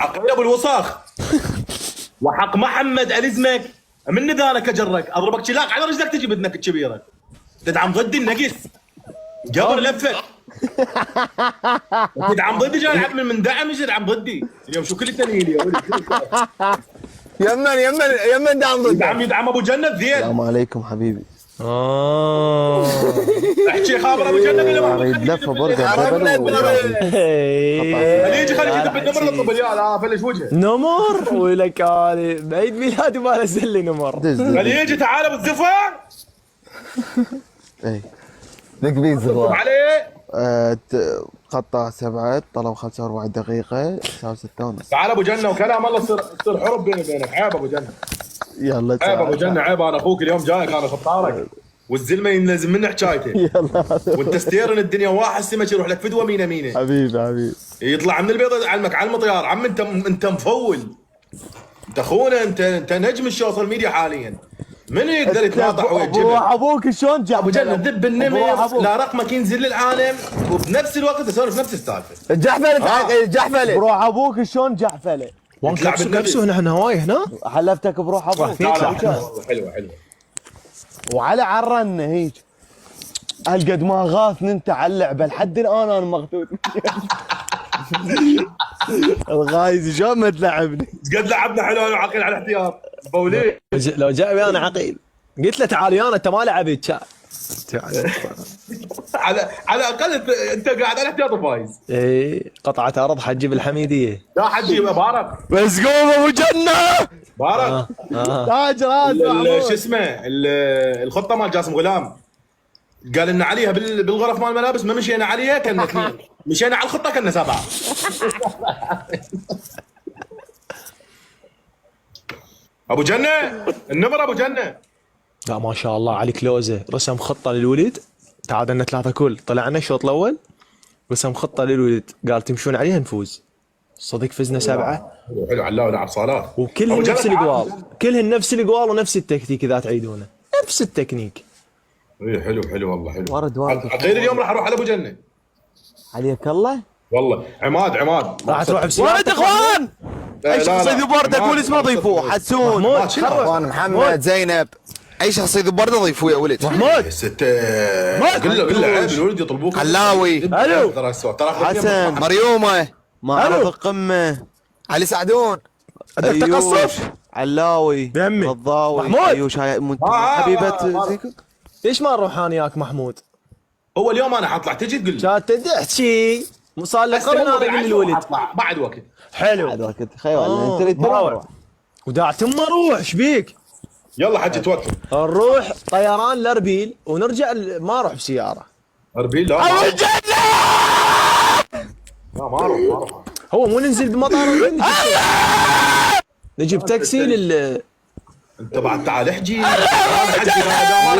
عقيل ابو الوساخ وحق محمد الزمك من نذانك اجرك اضربك شلاق على رجلك تجي باذنك الكبيره تدعم ضدي النقص جبر لفك تدعم ضدي جاي العب من دعم يجي يدعم ضدي اليوم شو كل التنهيل يا ولد يمن دعم ضد يدعم ابو جنة ذيل السلام عليكم حبيبي. احكي خابر ابو جنة اريد لفه برجر خليه خليه يدب النمر يطلب اليال فلش وجهه نمر ولك انا عيد ميلادي ما نزل لي نمر. خليه يجي تعال ابو الزفر اي ذك بيزغ عليه قطع 7 طلب 45 دقيقة ساعة 6 ونص. تعال ابو جنة وكلام الله يصير حرب بيني وبينك عيب ابو جنة يلا عيب ابو جنة عيب انا اخوك اليوم جايك انا خطارك والزلمه ينلزم منه حكايته يلا وانت ستيرن الدنيا واحد سمك يروح لك فدوه مينه حبيبي يطلع من البيضه يعلمك على المطيار عم انت مفول انت اخونا انت نجم السوشيال ميديا حاليا من يقدر يتناطح ويجيبك ابوك شلون جاب ابو جنة ذب النمر لا رقمك ينزل للعالم وبنفس الوقت اسولف نفس السالفه جحفلت بروح ابوك شلون جعفله وانت كبسوا نحن هواي هنا حلفتك بروح ابوك حلوه وعلى عرن هيك هالقد ما غاثني انت على اللعبه لحد الان انا مغثوث. الغايز شلون ما تلعبني قد لعبنا حلو انا وعقيل على الاحتياط بوليه لو جاء ويانا عقيل قلت له تعال ويانا انت ما لعبت على الاقل انت قاعد على الاحتياط فايز اي قطعه ارض حجب الحميديه لا حجي بارك بس قوم ابو جنه بارك تاج راس شو اسمه الخطه مال جاسم غلام قال لنا عليها بالغرف مال الملابس ما مشينا عليها كنا 2 مشينا على الخطه كنا 7 ابو جنة النمر ابو جنة لا ما شاء الله عليك لوزه رسم خطه للولد تعادلنا 3 كل طلعنا الشوط الاول رسم خطه للولد قال تمشون عليها نفوز صدق فزنا 7 حلو علاوي لعب صالات وكلهن نفس القوال كلهن نفس القوال ونفس التكتيك اذا تعيدونه نفس التكنيك. اي حلو والله حلو ورد غير اليوم راح اروح على ابو جنة عليك الله والله عماد راح تروح بسيارتك ولد اخوان اي شخص يذوب ورده كل اسمه ضيفوه حسون اخوان محمد زينب اي شخص يذوب ورده ضيفوه يا ولد محمود ست قل له عيب الولد يطلبوك علاوي الو حسن مريومه ما عرف القمه علي سعدون تقصف علاوي بعمي. رضاوي محمود. ايوش حبيبه زيكو ليش ما نروح انا وياك محمود؟ هو اليوم انا حطلع تجي تقول لي كانت تحكي صار لك قرن انا اقول للولد حطلع بعد وقت حلو بعد وقت خيال انت تريد تروح وداع تم اروح ايش بيك؟ يلا حجي توكل نروح طيران لاربيل ونرجع ما اروح بسياره اربيل لا ما اروح هو مو ننزل بمطار نجيب تاكسي انت بعد تعال احجي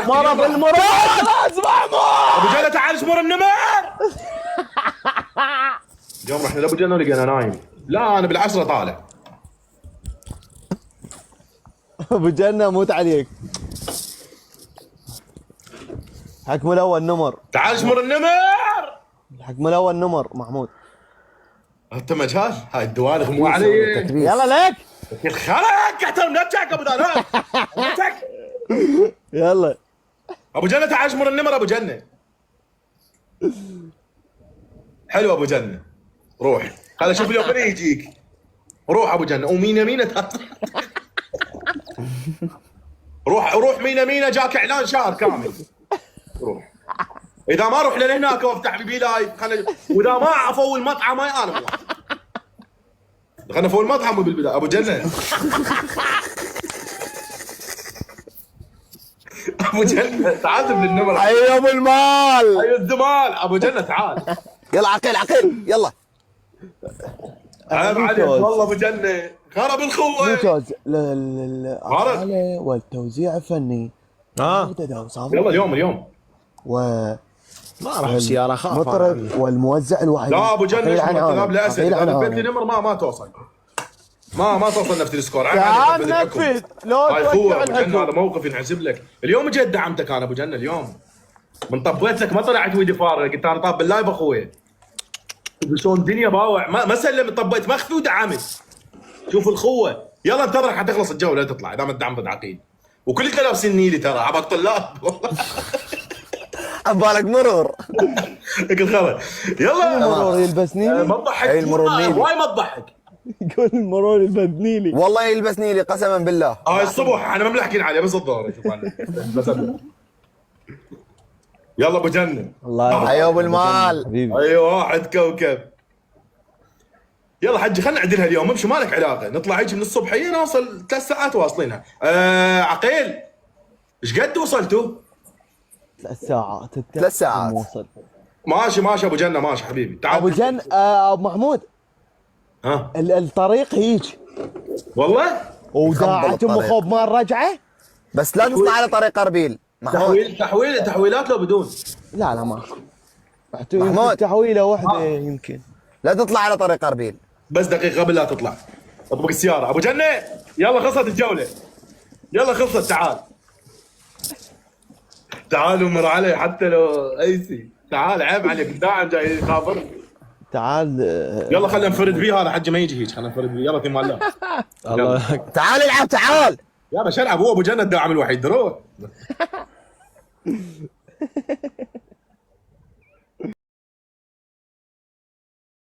مرة بالمرة خلاص محمود ابو جنة تعال اسمر النمر اليوم رحنا لابو جنة ولقينا نايم لا انا بالعشرة طالع ابو جنه موت عليك حكم الاول نمر تعال اسمر النمر حكم الاول نمر محمود انت مجهال هاي الدوالغ مو علي يلا لك خلك احترم نفسك ابو دانات نفسك يلا ابو جنة تعال اسمر النمر ابو جنة حلو ابو جنة روح خل اشوف اليوم من يجيك روح ابو جنة ومينا روح مينا جاك اعلان شهر كامل روح اذا ما اروح لهناك وافتح بي لايف واذا ما افول المطعم انا مو خلنا نفول المطعم بالبدايه ابو جنة ابو جنة تعال بالنمر حي ابو المال اي الزمال ابو جنة تعال يلا عقيل يلا عيب عليك والله ابو جنة خرب الخوه ممتاز الأرسالة والتوزيع الفني يلا اليوم و ما راح بسياره خاف مطرب والموزع الوحيد لا ابو جنة تلعب لاسد عقيل اذا عنعان. لبيت لي نمر ما توصل ما توصل نفس السكور تعال نفذ لو هاي اخوه توقع ابو جنة الهجوم هذا موقف ينحسب لك اليوم جيت دعمتك انا ابو جنة اليوم من طبيت لك ما طلعت ويدي فارغ قلت انا طاب باللايف اخوي شلون الدنيا باوع ما سلم طبيت مخفي ودعمت شوف الخوه. يلا انتظرك حتى تخلص الجوله تطلع اذا ما انت عم عقيل. وكلكم لابسين نيلي ترى عباك طلاب. عبالك مرور. قلت خلاص يلا. المرور يلبس نيلي. ما تضحك أي المرور نيلي. واي ما تضحك. يقول المرور يلبس نيلي. والله يلبسني لي قسما بالله. هاي الصبح احنا ما ملحقين عليه بس الظهر شوف انا بس أبدأ. يلا ابو جنة. الله يرحمه. ايوه بالمال. حبيبي. ايوه واحد كوكب. يلا حجي خلينا نعدلها اليوم امشي ما لك علاقه نطلع هيك من الصبحيه نوصل 3 ساعات واصلينها. عقيل ايش قد وصلتوا؟ 3 ساعات. 3 ساعات. موصل. ماشي ابو جنة ماشي حبيبي تعال. ابو جن ابو محمود ها الطريق هيك والله وداعت ام الطريق. خوب مال رجعه. بس لا تطلع على طريق اربيل محمود. تحويلات لو بدون. لا ماكو. محمود. تحويله واحده يمكن. لا تطلع على طريق اربيل. بس دقيقه قبل لا تطلع اطبق السياره ابو جنة. يلا خلصت الجوله. يلا خلصت تعال ومر علي حتى لو ايسي. تعال عيب عليك داعم جاي يخابر. تعال يلا خلينا نفرد بيه هذا حجي ما يجي هيك خلينا نفرد بيه يلا في الله. الله تعال العب تعال. يا باش العب هو ابو جنة الداعم الوحيد روح.